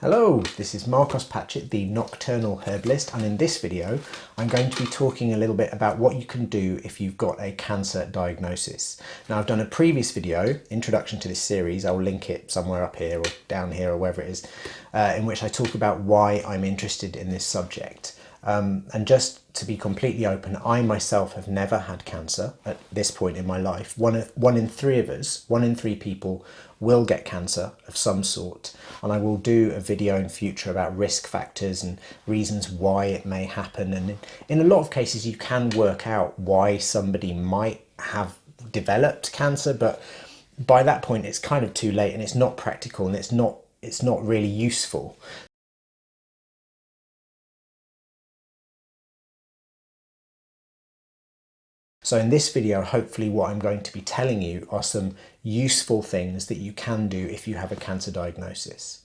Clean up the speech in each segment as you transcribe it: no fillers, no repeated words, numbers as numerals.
Hello, this is Marcos Patchett, the Nocturnal Herbalist, and in this video I'm going to be talking a little bit about what you can do if you've got a cancer diagnosis. Now, I've done a previous video, introduction to this series, I'll link it somewhere up here or down here or wherever it is, in which I talk about why I'm interested in this subject. And just to be completely open, I myself have never had cancer at this point in my life. One in three people will get cancer of some sort, and I will do a video in future about risk factors and reasons why it may happen, and in a lot of cases you can work out why somebody might have developed cancer, but by that point it's kind of too late and it's not practical and it's not really useful. So in this video, hopefully what I'm going to be telling you are some useful things that you can do if you have a cancer diagnosis.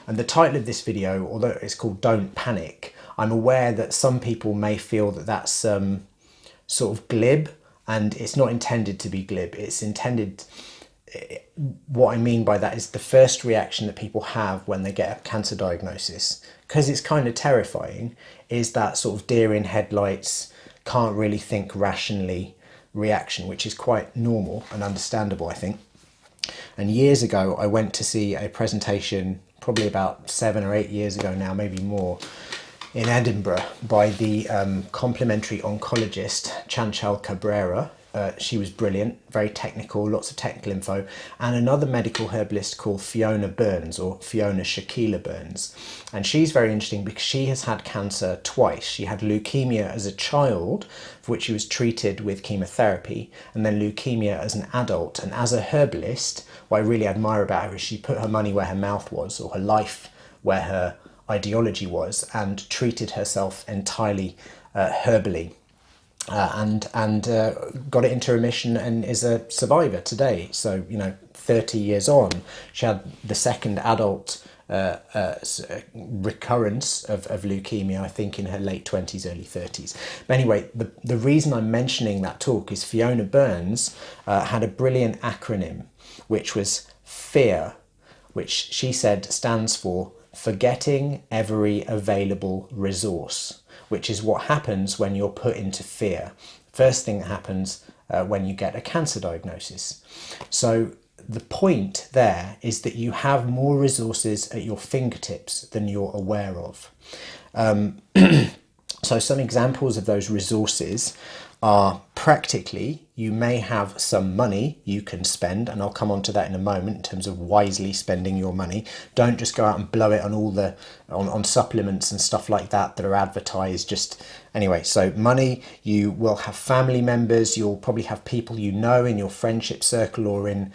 And the title of this video, although it's called Don't Panic, I'm aware that some people may feel that that's sort of glib, and it's not intended to be glib. It's intended, what I mean by that is the first reaction that people have when they get a cancer diagnosis, because it's kind of terrifying, is that sort of deer in headlights, can't really think rationally reaction, which is quite normal and understandable, I think. And years ago I went to see a presentation, probably about 7 or 8 years ago now, maybe more, in Edinburgh by the complementary oncologist Chanchal Cabrera. She was brilliant, very technical, lots of technical info, and another medical herbalist called Fiona Burns, or Fiona Shakila Burns. And she's very interesting because she has had cancer twice. She had leukemia as a child, for which she was treated with chemotherapy, and then leukemia as an adult. And as a herbalist, what I really admire about her is she put her money where her mouth was, or her life where her ideology was, and treated herself entirely herbally. And got it into remission and is a survivor today. So, 30 years on, she had the second adult recurrence of leukemia, I think in her late 20s, early 30s. But anyway, the reason I'm mentioning that talk is Fiona Burns had a brilliant acronym, which was FEAR, which she said stands for Forgetting Every Available Resource, which is what happens when you're put into fear. First thing that happens when you get a cancer diagnosis. So the point there is that you have more resources at your fingertips than you're aware of. So some examples of those resources are, practically, you may have some money you can spend, and I'll come on to that in a moment in terms of wisely spending your money. Don't just go out and blow it on all the on supplements and stuff like that are advertised. Anyway, so money, you will have family members, you'll probably have people you know in your friendship circle, or in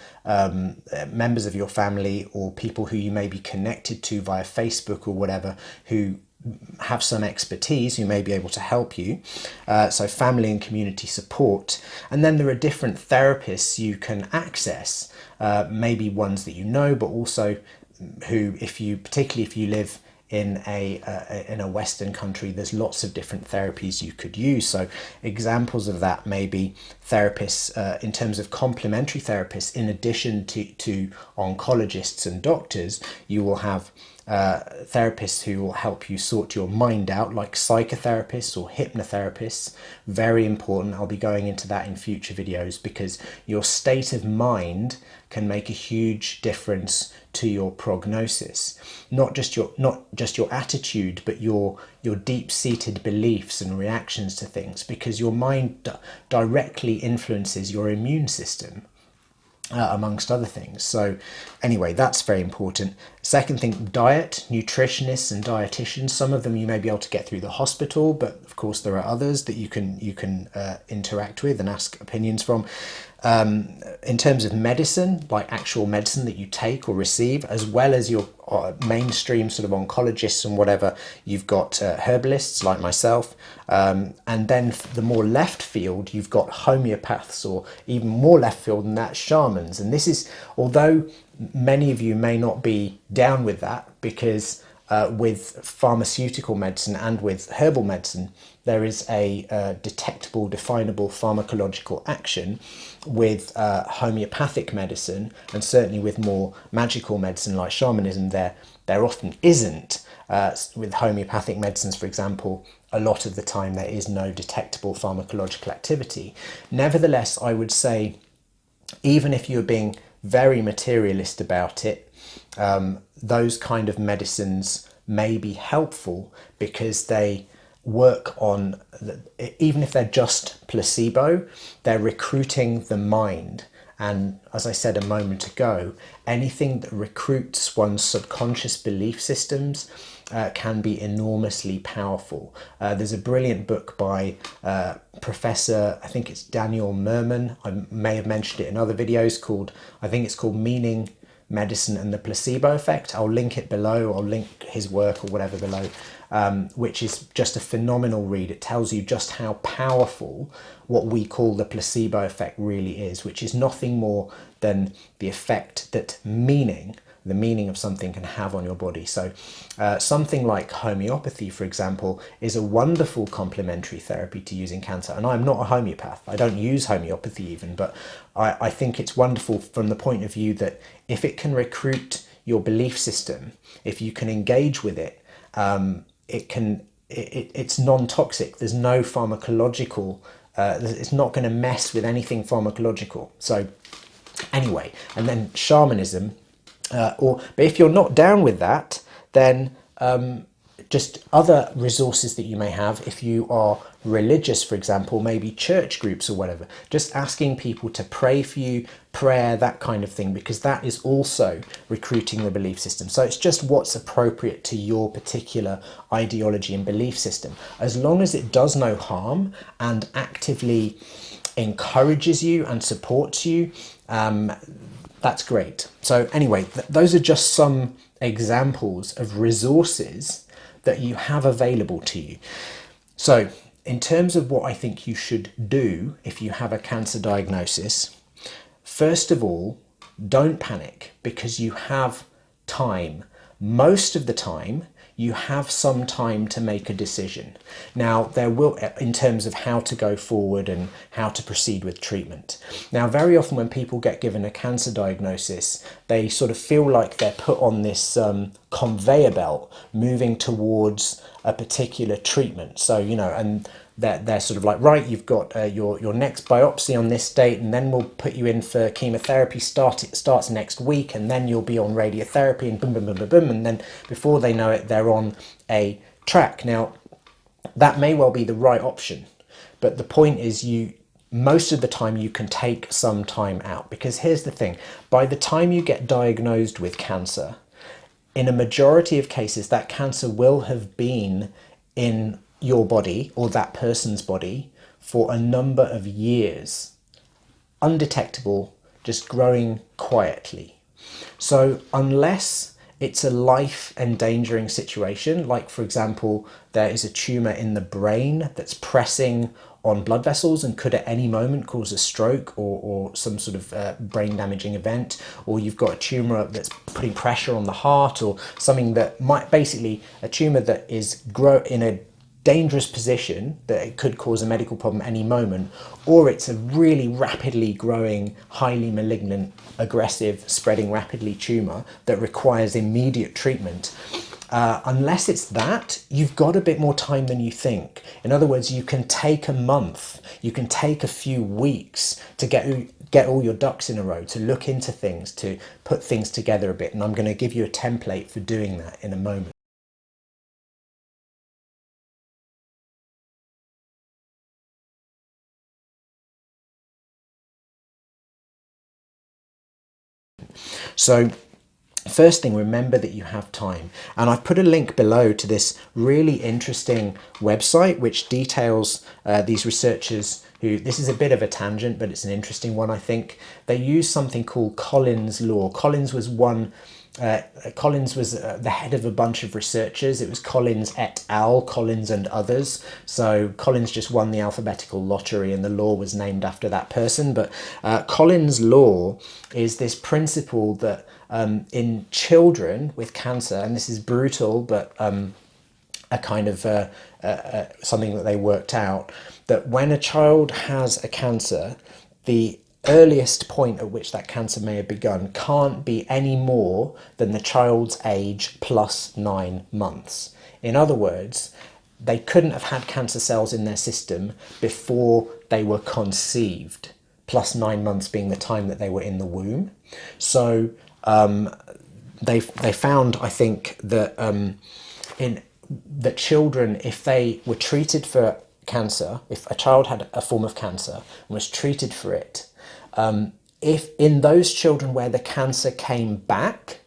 members of your family, or people who you may be connected to via Facebook or whatever, who have some expertise, who may be able to help you. So family and community support. And then there are different therapists you can access, maybe ones that you know, but also who, particularly if you live in a Western country, there's lots of different therapies you could use. So examples of that may be therapists, in terms of complementary therapists, in addition to oncologists and doctors, you will have therapists who will help you sort your mind out, like psychotherapists or hypnotherapists. Very important. I'll be going into that in future videos, because your state of mind can make a huge difference to your prognosis. Not just your attitude, but your deep-seated beliefs and reactions to things, because your mind directly influences your immune system, amongst other things. So anyway, that's very important. Second thing, diet, nutritionists and dietitians. Some of them you may be able to get through the hospital, but of course there are others that you can interact with and ask opinions from. In terms of medicine, like actual medicine that you take or receive, as well as your mainstream sort of oncologists and whatever, you've got herbalists like myself, and then the more left field, you've got homeopaths, or even more left field than that, shamans. And this is, although many of you may not be down with that, because with pharmaceutical medicine and with herbal medicine, there is a detectable, definable pharmacological action. With homeopathic medicine, and certainly with more magical medicine like shamanism, there there often isn't. With homeopathic medicines, for example, a lot of the time there is no detectable pharmacological activity. Nevertheless, I would say, even if you're being very materialist about it, those kind of medicines may be helpful because they work on, even if they're just placebo, they're recruiting the mind. And as I said a moment ago, anything that recruits one's subconscious belief systems can be enormously powerful. There's a brilliant book by Professor, I think it's Daniel Moerman, I may have mentioned it in other videos, I think it's called Meaning, Medicine and the Placebo Effect. I'll link it below, I'll link his work or whatever below, which is just a phenomenal read. It tells you just how powerful what we call the placebo effect really is, which is nothing more than the effect that the meaning of something can have on your body. So something like homeopathy, for example, is a wonderful complementary therapy to use in cancer. And I'm not a homeopath. I don't use homeopathy even, but I think it's wonderful from the point of view that if it can recruit your belief system, if you can engage with it, it's non-toxic. There's no pharmacological, it's not going to mess with anything pharmacological. So anyway, and then shamanism, but if you're not down with that, then just other resources that you may have, if you are religious, for example, maybe church groups or whatever, just asking people to pray for you, prayer, that kind of thing, because that is also recruiting the belief system. So it's just what's appropriate to your particular ideology and belief system. As long as it does no harm and actively encourages you and supports you, that's great. So anyway, those are just some examples of resources that you have available to you. So in terms of what I think you should do if you have a cancer diagnosis, first of all, don't panic because you have time. Most of the time, you have some time to make a decision. Now, there will, in terms of how to go forward and how to proceed with treatment. Now, very often when people get given a cancer diagnosis, they sort of feel like they're put on this conveyor belt moving towards a particular treatment. So, and they're sort of like, right, you've got your next biopsy on this date, and then we'll put you in for chemotherapy. It starts next week, and then you'll be on radiotherapy, and boom, boom, boom, boom, boom, and then before they know it, they're on a track. Now, that may well be the right option, but the point is most of the time you can take some time out, because here's the thing: by the time you get diagnosed with cancer, in a majority of cases, that cancer will have been in your body or that person's body for a number of years, undetectable, just growing quietly. So unless it's a life-endangering situation, like for example, there is a tumour in the brain that's pressing on blood vessels and could at any moment cause a stroke or some sort of brain damaging event, or you've got a tumour that's putting pressure on the heart, or something that might, basically a tumour that is in a dangerous position that it could cause a medical problem any moment, or it's a really rapidly growing, highly malignant, aggressive, spreading rapidly tumour that requires immediate treatment. Unless it's that, you've got a bit more time than you think. In other words, you can take a month, you can take a few weeks to get all your ducks in a row, to look into things, to put things together a bit. And I'm going to give you a template for doing that in a moment. So first thing, remember that you have time. And I've put a link below to this really interesting website which details these researchers who, this is a bit of a tangent, but it's an interesting one, I think. They use something called Collins' law. Collins was the head of a bunch of researchers. It was Collins et al., Collins and others. So Collins just won the alphabetical lottery and the law was named after that person. But Collins' law is this principle that in children with cancer, and this is brutal, but a kind of something that they worked out, that when a child has a cancer, the earliest point at which that cancer may have begun can't be any more than the child's age plus 9 months. In other words, they couldn't have had cancer cells in their system before they were conceived, plus 9 months being the time that they were in the womb. So they found, I think, that that children, if they were treated for cancer, if a child had a form of cancer and was treated for it, if in those children where the cancer came back,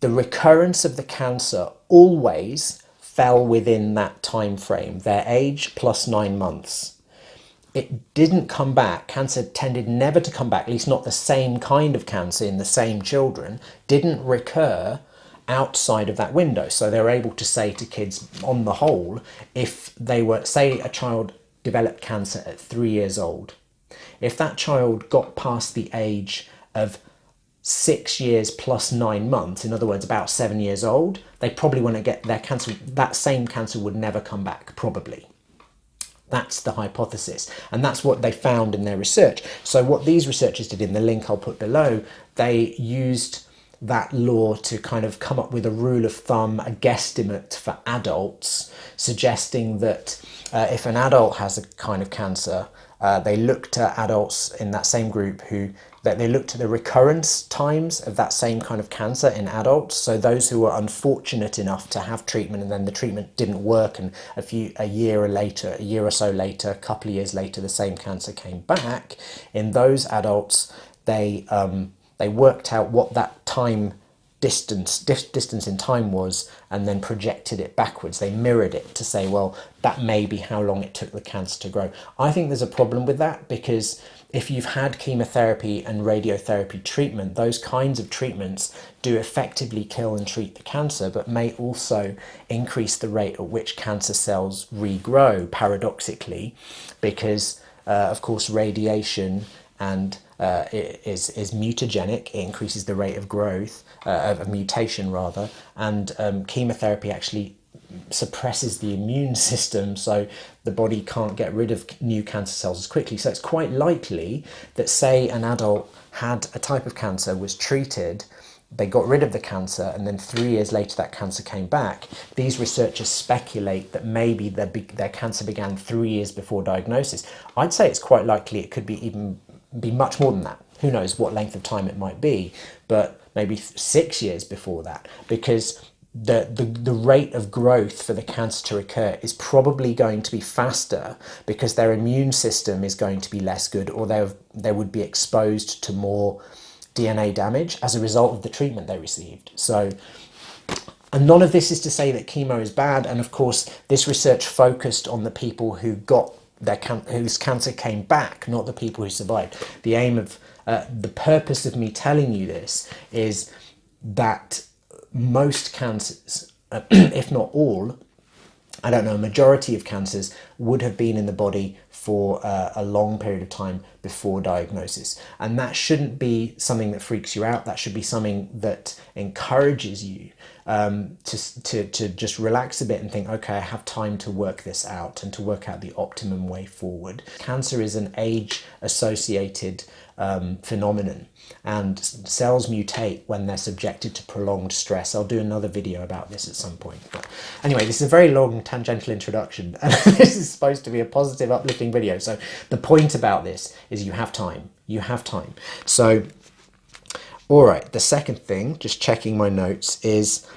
the recurrence of the cancer always fell within that time frame, their age plus 9 months. It didn't come back. Cancer tended never to come back, at least not the same kind of cancer in the same children, didn't recur outside of that window. So they're able to say to kids, on the whole, if they were, say a child developed cancer at 3 years old, if that child got past the age of 6 years plus 9 months, in other words, about 7 years old, they probably wouldn't get their cancer, that same cancer would never come back, probably. That's the hypothesis. And that's what they found in their research. So what these researchers did, in the link I'll put below, they used that law to kind of come up with a rule of thumb, a guesstimate for adults, suggesting that if an adult has a kind of cancer, they looked at adults in that same group that they looked at the recurrence times of that same kind of cancer in adults. So those who were unfortunate enough to have treatment and then the treatment didn't work, and a year or so later, a couple of years later, the same cancer came back. In those adults, they worked out what that time distance in time was, and then projected it backwards. They mirrored it to say, well, that may be how long it took the cancer to grow. I think there's a problem with that, because if you've had chemotherapy and radiotherapy treatment, those kinds of treatments do effectively kill and treat the cancer, but may also increase the rate at which cancer cells regrow, paradoxically, because of course radiation and is mutagenic. It increases the rate of growth, of mutation rather, and chemotherapy actually suppresses the immune system, so the body can't get rid of new cancer cells as quickly. So it's quite likely that, say an adult had a type of cancer, was treated, they got rid of the cancer, and then 3 years later that cancer came back. These researchers speculate that maybe their cancer began 3 years before diagnosis. I'd say it's quite likely it could be much more than that. Who knows what length of time it might be, but maybe 6 years before that, because the rate of growth for the cancer to recur is probably going to be faster, because their immune system is going to be less good, or they would be exposed to more DNA damage as a result of the treatment they received. So, and none of this is to say that chemo is bad, and of course this research focused on the people who got whose cancer came back, not the people who survived. The aim of the purpose of me telling you this is that most cancers, if not all, I don't know, a majority of cancers would have been in the body for a long period of time before diagnosis. And that shouldn't be something that freaks you out. That should be something that encourages you to just relax a bit and think, okay, I have time to work this out and to work out the optimum way forward. Cancer is an age-associated phenomenon, and cells mutate when they're subjected to prolonged stress. I'll do another video about this at some point. But anyway, this is a very long tangential introduction, and this is supposed to be a positive, uplifting video. So the point about this is you have time. You have time. So, all right, the second thing, just checking my notes, is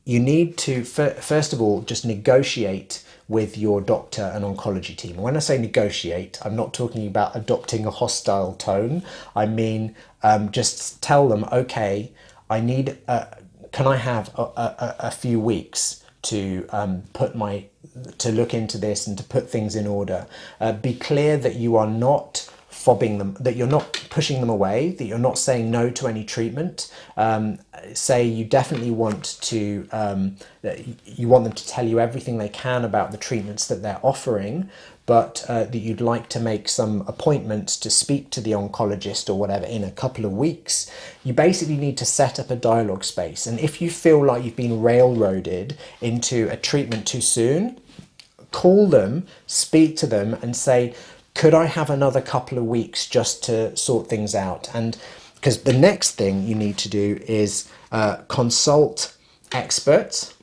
you need to, first of all, just negotiate with your doctor and oncology team. And when I say negotiate, I'm not talking about adopting a hostile tone. I mean, just tell them, okay, I need, can I have a few weeks to to look into this and to put things in order. Be clear that you are not fobbing them, that you're not pushing them away, that you're not saying no to any treatment. Say you definitely want to, you want them to tell you everything they can about the treatments that they're offering, but that you'd like to make some appointments to speak to the oncologist or whatever in a couple of weeks. You basically need to set up a dialogue space. And if you feel like you've been railroaded into a treatment too soon, call them, speak to them and say, could I have another couple of weeks just to sort things out? And because the next thing you need to do is consult experts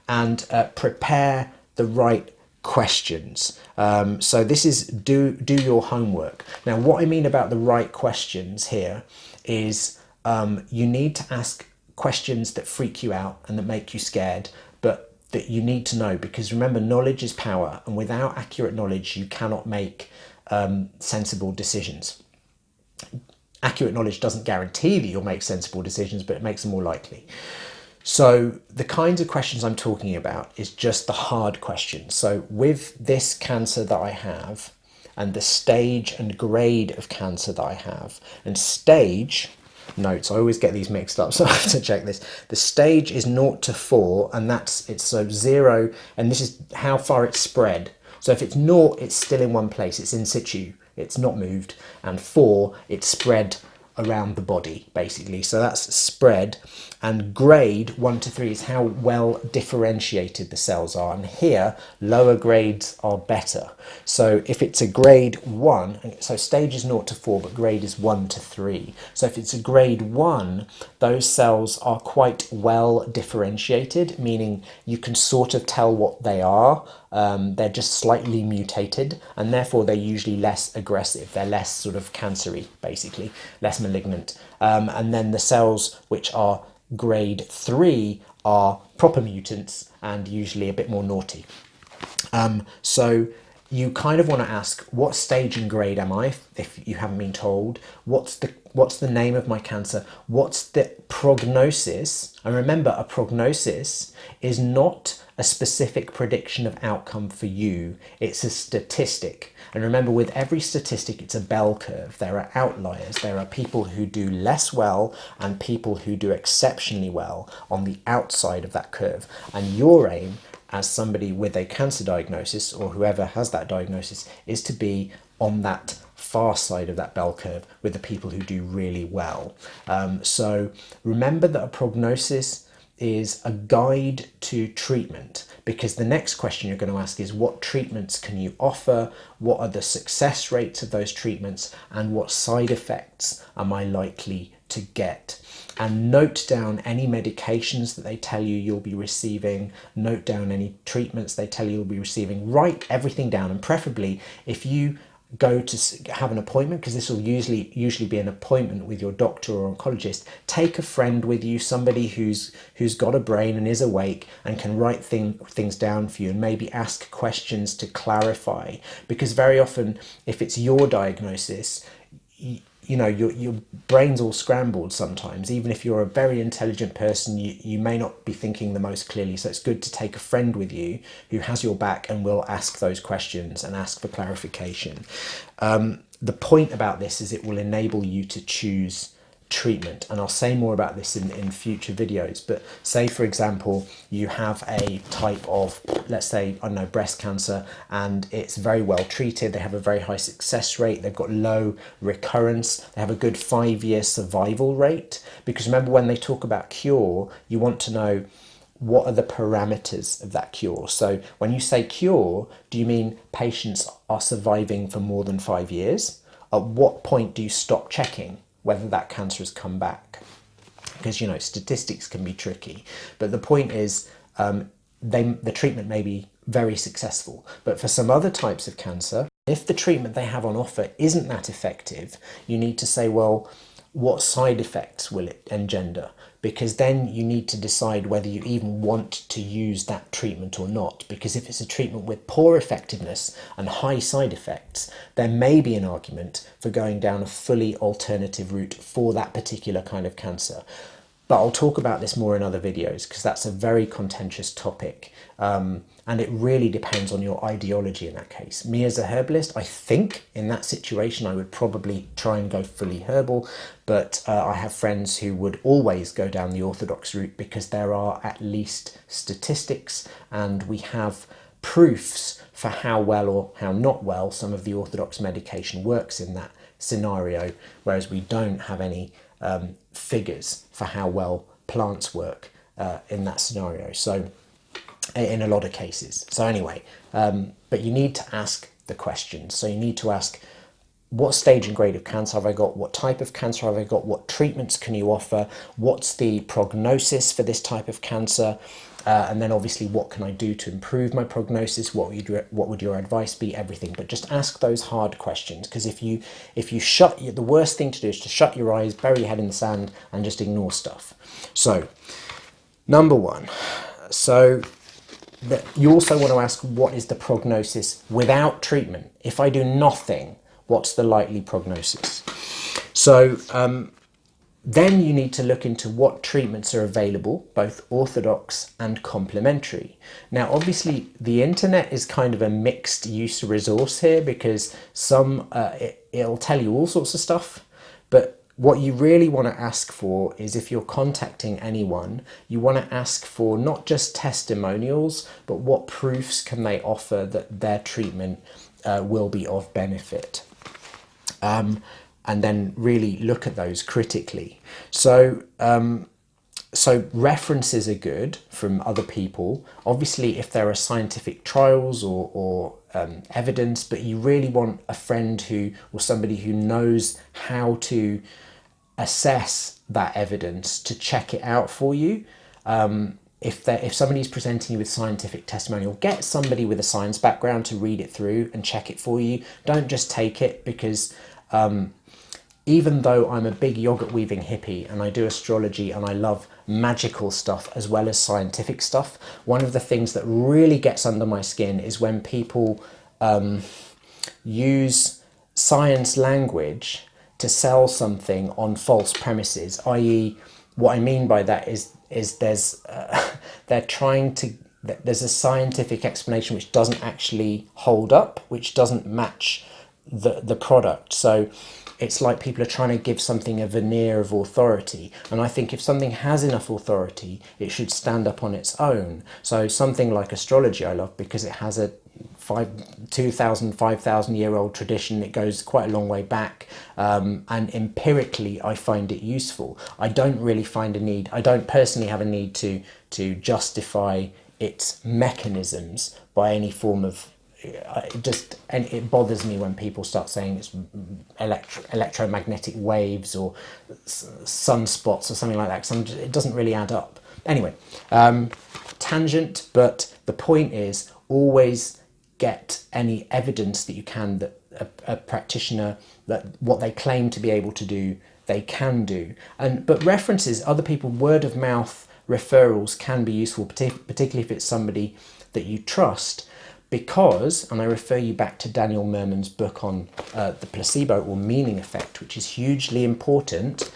and prepare the right questions. So this is do your homework. Now, what I mean about the right questions here is you need to ask questions that freak you out and that make you scared, but that you need to know, because remember, knowledge is power, and without accurate knowledge you cannot make sensible decisions. Accurate knowledge doesn't guarantee that you'll make sensible decisions, but it makes them more likely. So the kinds of questions I'm talking about is just the hard questions. So with this cancer that I have, and the stage and grade of cancer that I have, and stage, notes, I always get these mixed up, so I have to check this. The stage is 0 to 4, and it's so 0, and this is how far it's spread. So if it's 0, it's still in one place, it's in situ, it's not moved, and 4, it's spread around the body, basically. So that's spread. And grade 1 to 3 is how well differentiated the cells are, and here lower grades are better. So if it's a grade 1, so stage is 0 to 4, but grade is 1 to 3. So if it's a grade 1, those cells are quite well differentiated, meaning you can sort of tell what they are. They're just slightly mutated, and therefore they're usually less aggressive. They're less sort of cancery, basically, less malignant. And then the cells which are grade 3 are proper mutants and usually a bit more naughty. So you kind of want to ask, what stage and grade am I, if you haven't been told? What's the name of my cancer? What's the prognosis? And remember, a prognosis is not a specific prediction of outcome for you. It's a statistic. And remember, with every statistic, it's a bell curve. There are outliers. There are people who do less well and people who do exceptionally well on the outside of that curve. And your aim as somebody with a cancer diagnosis, or whoever has that diagnosis, is to be on that far side of that bell curve with the people who do really well. So remember that a prognosis is a guide to treatment, because the next question you're going to ask is, what treatments can you offer? What are the success rates of those treatments? And what side effects am I likely to get? And note down any medications that they tell you you'll be receiving. Note down any treatments they tell you you'll be receiving. Write everything down, and preferably, if you go to have an appointment, because this will usually be an appointment with your doctor or oncologist, take a friend with you, somebody who's got a brain and is awake and can write things down for you, and maybe ask questions to clarify. Because very often, if it's your diagnosis, you know, your brain's all scrambled sometimes. Even if you're a very intelligent person, you may not be thinking the most clearly. So it's good to take a friend with you who has your back and will ask those questions and ask for clarification. The point about this is it will enable you to choose treatment, and I'll say more about this in future videos. But say, for example, you have a type of, let's say, I don't know, breast cancer, and it's very well treated. They have a very high success rate. They've got low recurrence. They have a good 5-year survival rate. Because remember, when they talk about cure, you want to know, what are the parameters of that cure? So when you say cure, do you mean patients are surviving for more than 5 years? At what point do you stop checking whether that cancer has come back? Because, you know, statistics can be tricky. But the point is, the treatment may be very successful. But for some other types of cancer, if the treatment they have on offer isn't that effective, you need to say, well, what side effects will it engender? Because then you need to decide whether you even want to use that treatment or not. Because if it's a treatment with poor effectiveness and high side effects, there may be an argument for going down a fully alternative route for that particular kind of cancer. But I'll talk about this more in other videos, because that's a very contentious topic. And it really depends on your ideology in that case. Me as a herbalist, I think in that situation I would probably try and go fully herbal, but I have friends who would always go down the orthodox route, because there are at least statistics and we have proofs for how well or how not well some of the orthodox medication works in that scenario, whereas we don't have any figures for how well plants work in that scenario. So in a lot of cases. So anyway, but you need to ask the questions. So you need to ask, what stage and grade of cancer have I got? What type of cancer have I got? What treatments can you offer? What's the prognosis for this type of cancer? And then obviously, what can I do to improve my prognosis? What would your advice be? Everything. But just ask those hard questions, because if you the worst thing to do is to shut your eyes, bury your head in the sand, and just ignore stuff. So, number one. So you also want to ask, what is the prognosis without treatment? If I do nothing, what's the likely prognosis? So then you need to look into what treatments are available, both orthodox and complementary. Now, obviously, the internet is kind of a mixed use resource here, because it'll tell you all sorts of stuff, but what you really want to ask for is, if you're contacting anyone, you want to ask for not just testimonials, but what proofs can they offer that their treatment will be of benefit. And then really look at those critically. So references are good from other people. Obviously, if there are scientific trials or evidence, but you really want a friend or somebody who knows how to assess that evidence to check it out for you. If somebody's presenting you with scientific testimonial, get somebody with a science background to read it through and check it for you. Don't just take it, because even though I'm a big yogurt weaving hippie and I do astrology and I love magical stuff as well as scientific stuff, one of the things that really gets under my skin is when people use science language to sell something on false premises, i.e. what I mean by that is there's there's a scientific explanation which doesn't actually hold up, which doesn't match the product. So it's like people are trying to give something a veneer of authority, and I think if something has enough authority, it should stand up on its own. So something like astrology I love because it has a 5,000 year old tradition. It goes quite a long way back, and empirically I find it useful. I don't personally have a need to justify its mechanisms by any form of and it bothers me when people start saying it's electromagnetic waves or sunspots or something like that, because it doesn't really add up. Anyway, tangent, but the point is, always get any evidence that you can that a practitioner, that what they claim to be able to do, they can do. But references, other people, word of mouth referrals can be useful, particularly if it's somebody that you trust. Because, and I refer you back to Daniel Moerman's book on the placebo or meaning effect, which is hugely important.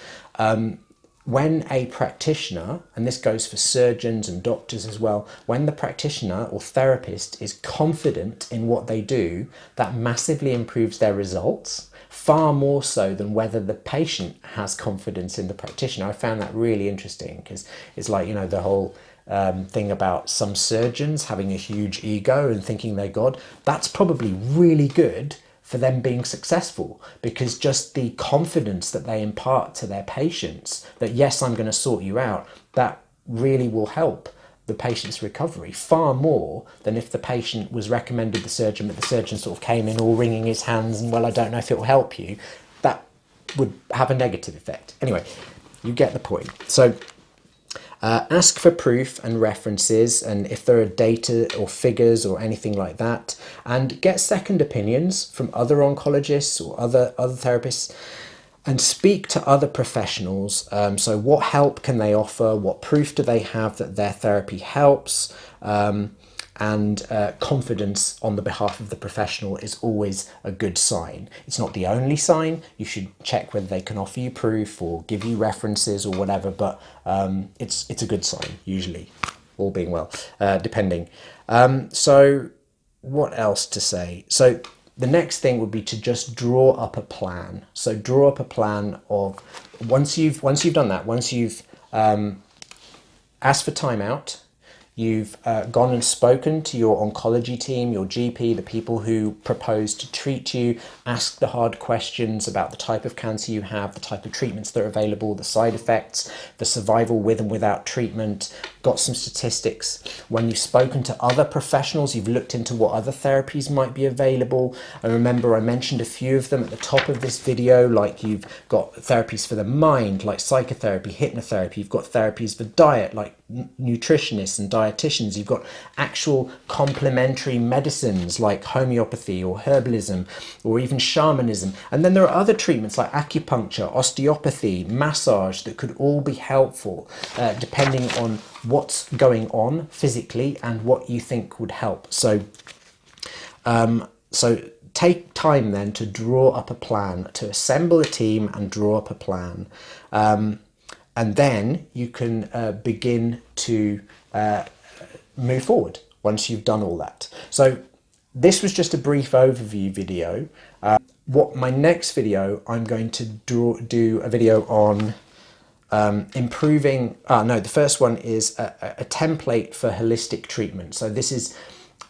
When a practitioner, and this goes for surgeons and doctors as well, when the practitioner or therapist is confident in what they do, that massively improves their results, far more so than whether the patient has confidence in the practitioner. I found that really interesting, because it's like, the whole thing about some surgeons having a huge ego and thinking they're God. That's probably really good for them being successful, because just the confidence that they impart to their patients that, yes, I'm going to sort you out, that really will help the patient's recovery far more than if the patient was recommended the surgeon, but the surgeon sort of came in all wringing his hands and, well, I don't know if it will help you. That would have a negative effect. Anyway, you get the point. So ask for proof and references, and if there are data or figures or anything like that, and get second opinions from other oncologists or other therapists, and speak to other professionals. So what help can they offer? What proof do they have that their therapy helps? And confidence on the behalf of the professional is always a good sign. It's not the only sign. You should check whether they can offer you proof or give you references or whatever, but it's a good sign, usually, all being well, depending. So what else to say? So the next thing would be to just draw up a plan. So draw up a plan of, once you've done that, once you've asked for time out, you've gone and spoken to your oncology team, your GP, the people who propose to treat you, asked the hard questions about the type of cancer you have, the type of treatments that are available, the side effects, the survival with and without treatment, got some statistics. When you've spoken to other professionals, you've looked into what other therapies might be available. And remember, I mentioned a few of them at the top of this video, like you've got therapies for the mind, like psychotherapy, hypnotherapy. You've got therapies for diet, like nutritionists and dietitians. You've got actual complementary medicines like homeopathy or herbalism or even shamanism. And then there are other treatments like acupuncture, osteopathy, massage that could all be helpful depending on what's going on physically and what you think would help. So take time then to draw up a plan, to assemble a team and draw up a plan. And then you can begin to move forward once you've done all that. So this was just a brief overview video. What my next video, I'm going to do a video on improving, the first one is a template for holistic treatment. So this is,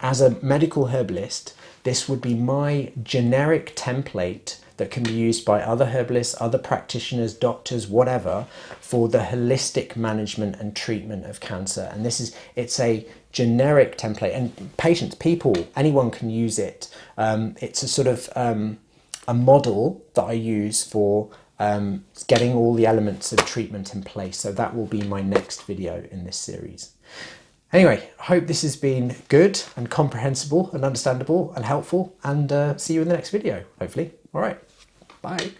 as a medical herbalist, this would be my generic template that can be used by other herbalists, other practitioners, doctors, whatever, for the holistic management and treatment of cancer. And it's a generic template, and patients, people, anyone can use it. It's a sort of a model that I use for getting all the elements of treatment in place. So that will be my next video in this series. Anyway, I hope this has been good and comprehensible and understandable and helpful, and see you in the next video, hopefully. All right, bye.